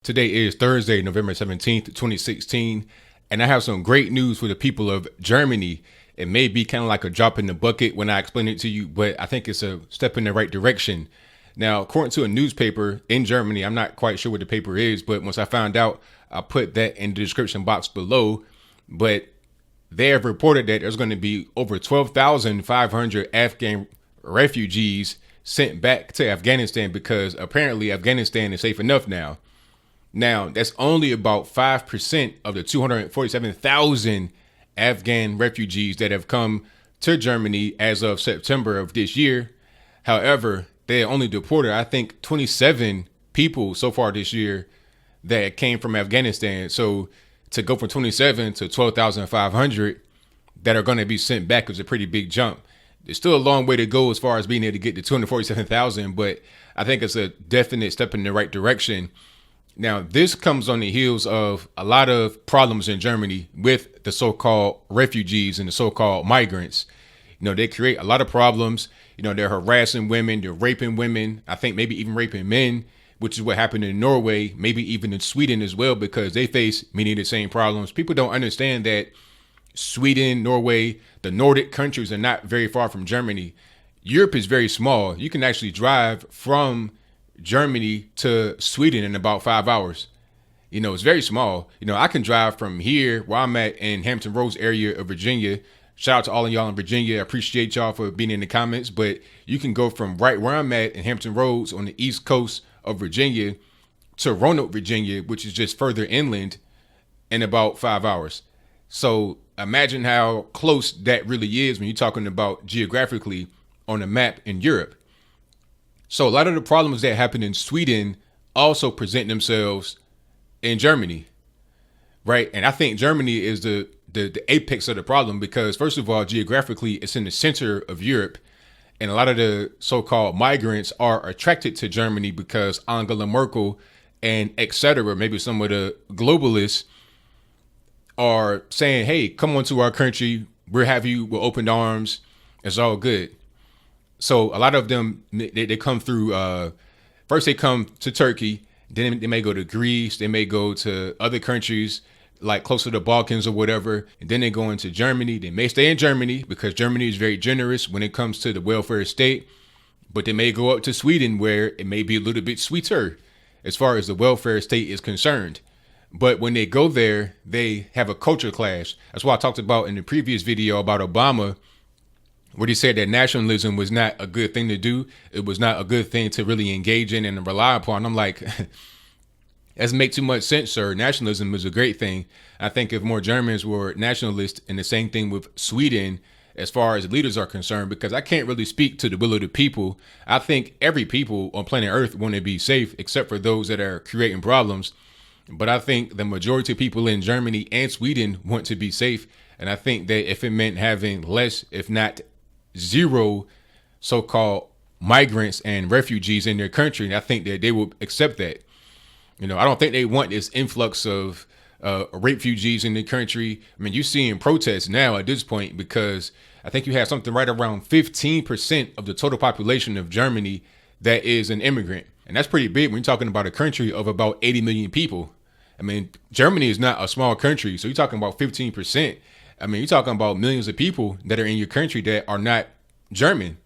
Today is Thursday, November 17th, 2016, and I have some great news for the people of Germany. It may be kind of like a drop in the bucket when I explain it to you, but I think it's a step in the right direction. Now, according to a newspaper in Germany, I'm not quite sure what the paper is, but once I found out, I'll put that in the description box below. But they have reported that there's going to be over 12,500 Afghan refugees sent back to Afghanistan because apparently Afghanistan is safe enough now. Now, that's only about 5% of the 247,000 Afghan refugees that have come to Germany as of September of this year. However, they only deported, I think, 27 people so far this year that came from Afghanistan. So to go from 27 to 12,500 that are going to be sent back is a pretty big jump. There's still a long way to go as far as being able to get to 247,000, but I think it's a definite step in the right direction. Now, this comes on the heels of a lot of problems in Germany with the so-called refugees and the so-called migrants. They create a lot of problems. They're harassing women, they're raping women, I think maybe even raping men, which is what happened in Norway, maybe even in Sweden as well, because they face many of the same problems. People don't understand that Sweden, Norway, the Nordic countries are not very far from Germany. Europe is very small. You can actually drive from Germany to Sweden in about 5 hours. It's very small. I can drive from here where I'm at in Hampton Roads area of Virginia. Shout out to all of y'all in Virginia. I appreciate y'all for being in the comments, but you can go from right where I'm at in Hampton Roads on the east coast of Virginia to Roanoke, Virginia, which is just further inland, in about 5 hours. So imagine how close that really is when you're talking about geographically on a map in Europe. So a lot of the problems that happen in Sweden also present themselves in Germany, right? And I think Germany is the apex of the problem because, first of all, geographically, it's in the center of Europe. And a lot of the so-called migrants are attracted to Germany because Angela Merkel and et cetera, maybe some of the globalists are saying, hey, come on to our country. We'll have you with open arms. It's all good. So a lot of them, they come through, first they come to Turkey, then they may go to Greece, they may go to other countries like close to the Balkans or whatever, and then they go into Germany. They may stay in Germany because Germany is very generous when it comes to the welfare state, but they may go up to Sweden where it may be a little bit sweeter as far as the welfare state is concerned. But when they go there, they have a culture clash. That's why I talked about in the previous video about Obama, where he said that nationalism was not a good thing to do. It was not a good thing to really engage in and rely upon. I'm like, that doesn't make too much sense, sir. Nationalism is a great thing. I think if more Germans were nationalists, and the same thing with Sweden, as far as leaders are concerned, because I can't really speak to the will of the people. I think every people on planet Earth want to be safe, except for those that are creating problems. But I think the majority of people in Germany and Sweden want to be safe. And I think that if it meant having less, if not zero so-called migrants and refugees in their country, I think that they will accept that. I don't think they want this influx of refugees in the country. I mean, you're seeing protests now at this point because I think you have something right around 15% of the total population of Germany that is an immigrant. And that's pretty big when you're talking about a country of about 80 million people. I mean, Germany is not a small country. So you're talking about 15%. I mean, you're talking about millions of people that are in your country that are not German.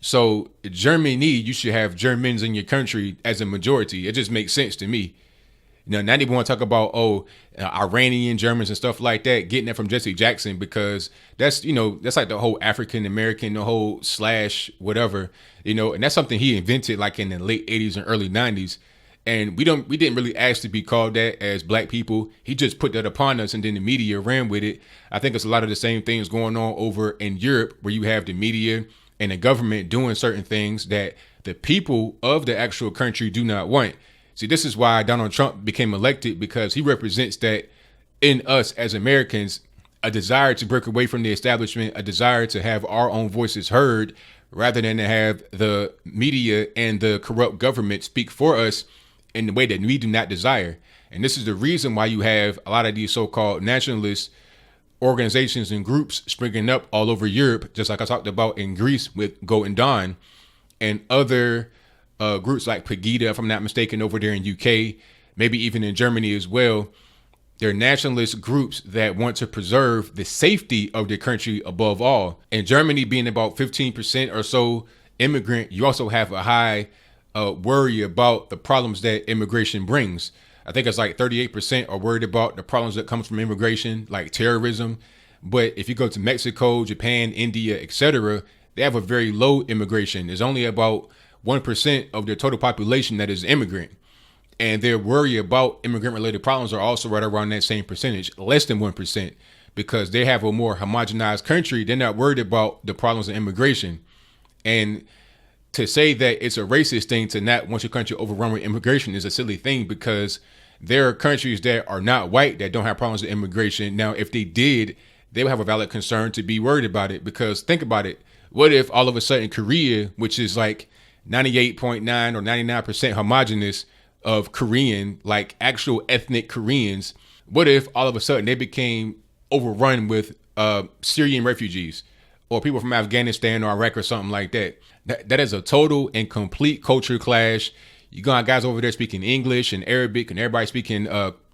So Germany, you should have Germans in your country as a majority. It just makes sense to me. Now they want to talk about, Iranian Germans and stuff like that, getting that from Jesse Jackson, because that's like the whole African American, the whole slash whatever, and that's something he invented like in the late 80s and early 90s. And we didn't really ask to be called that as black people. He just put that upon us and then the media ran with it. I think it's a lot of the same things going on over in Europe where you have the media and the government doing certain things that the people of the actual country do not want. See, this is why Donald Trump became elected, because he represents that in us as Americans, a desire to break away from the establishment, a desire to have our own voices heard rather than to have the media and the corrupt government speak for us in the way that we do not desire. And this is the reason why you have a lot of these so-called nationalist organizations and groups springing up all over Europe, just like I talked about in Greece with Golden Dawn and other groups like Pegida, if I'm not mistaken, over there in UK, maybe even in Germany as well. They're nationalist groups that want to preserve the safety of their country above all. In Germany being about 15% or so immigrant, you also have a high worry about the problems that immigration brings. I think it's like 38% are worried about the problems that comes from immigration, like terrorism. But if you go to Mexico, Japan, India, etc., they have a very low immigration. There's only about 1% of their total population that is immigrant. And their worry about immigrant-related problems are also right around that same percentage, less than 1%, because they have a more homogenized country. They're not worried about the problems of immigration. And to say that it's a racist thing to not want your country overrun with immigration is a silly thing, because there are countries that are not white that don't have problems with immigration. Now, if they did, they would have a valid concern to be worried about it, because think about it. What if all of a sudden Korea, which is like 98.9 or 99% homogenous of Korean, like actual ethnic Koreans, what if all of a sudden they became overrun with Syrian refugees or people from Afghanistan or Iraq or something like that? That is a total and complete culture clash. You got guys over there speaking English and Arabic and everybody speaking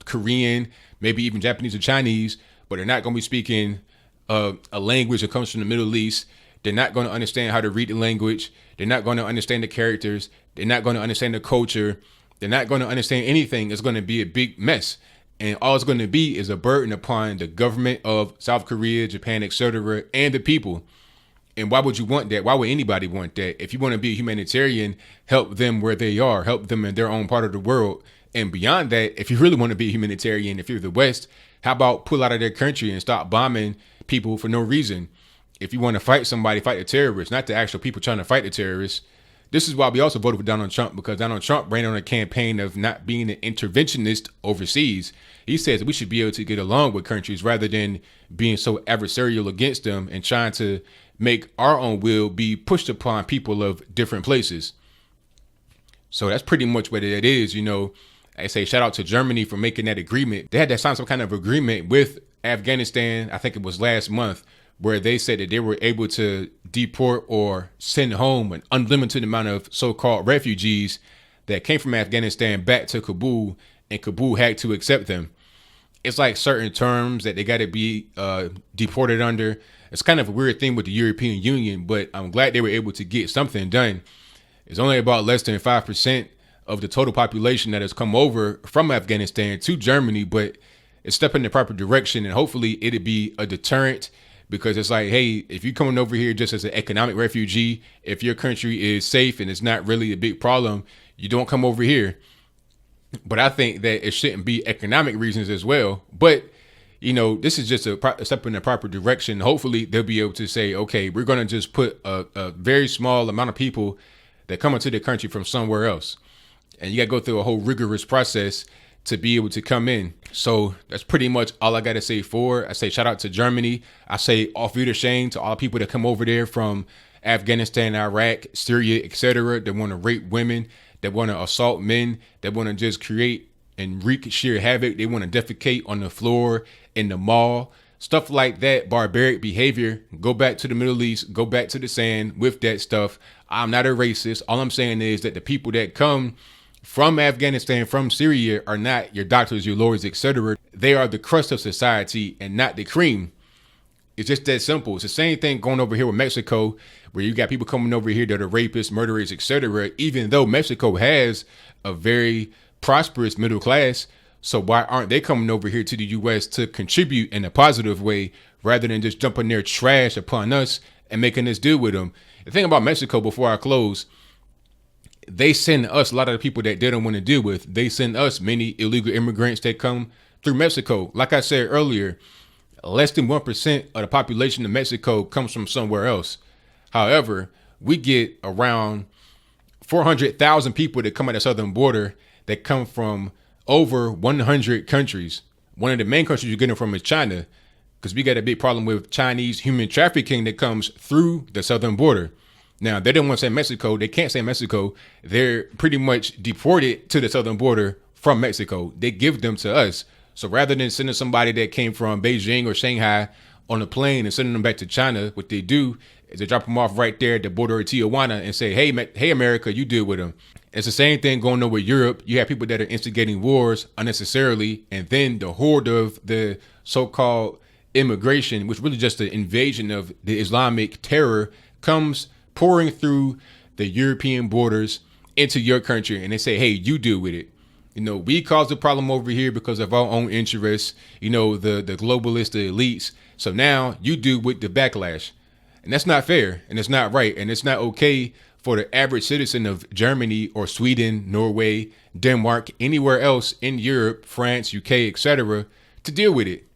Korean, maybe even Japanese or Chinese, but they're not going to be speaking a language that comes from the Middle East. They're not going to understand how to read the language. They're not going to understand the characters. They're not going to understand the culture. They're not going to understand anything. It's going to be a big mess. And all it's going to be is a burden upon the government of South Korea, Japan, etc., and the people. And why would you want that? Why would anybody want that? If you want to be a humanitarian, help them where they are, help them in their own part of the world. And beyond that, if you really want to be a humanitarian, if you're the West, how about pull out of their country and stop bombing people for no reason? If you want to fight somebody, fight the terrorists, not the actual people trying to fight the terrorists. This is why we also voted for Donald Trump, because Donald Trump ran on a campaign of not being an interventionist overseas. He says we should be able to get along with countries rather than being so adversarial against them and trying to make our own will be pushed upon people of different places. So that's pretty much what it is. You know, I say shout out to Germany for making that agreement. They had to sign some kind of agreement with Afghanistan, I think it was last month, where they said that they were able to deport or send home an unlimited amount of so-called refugees that came from Afghanistan back to Kabul, and Kabul had to accept them. It's like certain terms that they got to be deported under. It's kind of a weird thing with the European Union, but I'm glad they were able to get something done. It's only about less than 5% of the total population that has come over from Afghanistan to Germany, but it's a step in the proper direction, and hopefully it'll be a deterrent. Because it's like, hey, if you're coming over here just as an economic refugee, if your country is safe and it's not really a big problem, you don't come over here. But I think that it shouldn't be economic reasons as well. But, you know, this is just a step in the proper direction. Hopefully they'll be able to say, okay, we're going to just put a very small amount of people that come into the country from somewhere else. And you got to go through a whole rigorous process to be able to come in. So that's pretty much all I got to say for. I say shout out to Germany. I say auf Wiedersehen to all the people that come over there from Afghanistan, Iraq, Syria, etc. that want to rape women, that want to assault men, that want to just create and wreak sheer havoc. They want to defecate on the floor, in the mall, stuff like that. Barbaric behavior. Go back to the Middle East, go back to the sand with that stuff. I'm not a racist. All I'm saying is that the people that come from Afghanistan, from Syria, are not your doctors, your lawyers, etc. They are the crust of society and not the cream. It's just that simple. It's the same thing going over here with Mexico, where you got people coming over here that are rapists, murderers, etc. Even though Mexico has a very prosperous middle class, so why aren't they coming over here to the U.S. to contribute in a positive way rather than just dumping their trash upon us and making us deal with them? The thing about Mexico, before I close, they send us a lot of the people that they don't want to deal with. They send us many illegal immigrants that come through Mexico. Like I said earlier, less than 1% of the population of Mexico comes from somewhere else. However, we get around 400,000 people that come at the southern border that come from over 100 countries. One of the main countries you're getting from is China, because we got a big problem with Chinese human trafficking that comes through the southern border. Now, they don't want to say Mexico. They can't say Mexico. They're pretty much deported to the southern border from Mexico. They give them to us. So rather than sending somebody that came from Beijing or Shanghai on a plane and sending them back to China, what they do is they drop them off right there at the border of Tijuana and say, hey, America, you deal with them. It's the same thing going on with Europe. You have people that are instigating wars unnecessarily, and then the horde of the so-called immigration, which really just the invasion of the Islamic terror, comes pouring through the European borders into your country, and they say, hey, you deal with it. We caused the problem over here because of our own interests, the globalists, the elites. So now you deal with the backlash. And that's not fair, and it's not right, and it's not okay for the average citizen of Germany or Sweden, Norway, Denmark, anywhere else in Europe, France, UK, etc., to deal with it.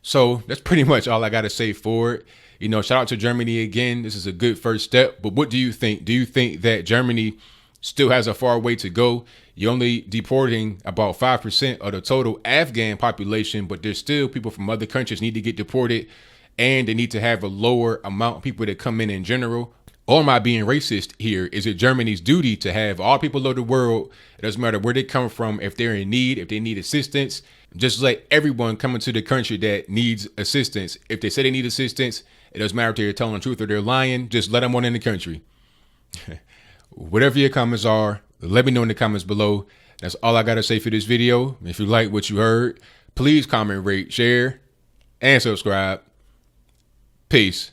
So that's pretty much all I got to say for it. Shout out to Germany again. This is a good first step. But what do you think? Do you think that Germany still has a far way to go? You're only deporting about 5% of the total Afghan population, but there's still people from other countries need to get deported, and they need to have a lower amount of people that come in general. Or am I being racist here? Is it Germany's duty to have all people of the world, it doesn't matter where they come from, if they're in need, if they need assistance, just let everyone come into the country that needs assistance. If they say they need assistance, it doesn't matter if they're telling the truth or they're lying, just let them on in the country. Whatever your comments are, let me know in the comments below. That's all I got to say for this video. If you like what you heard, please comment, rate, share, and subscribe. Peace.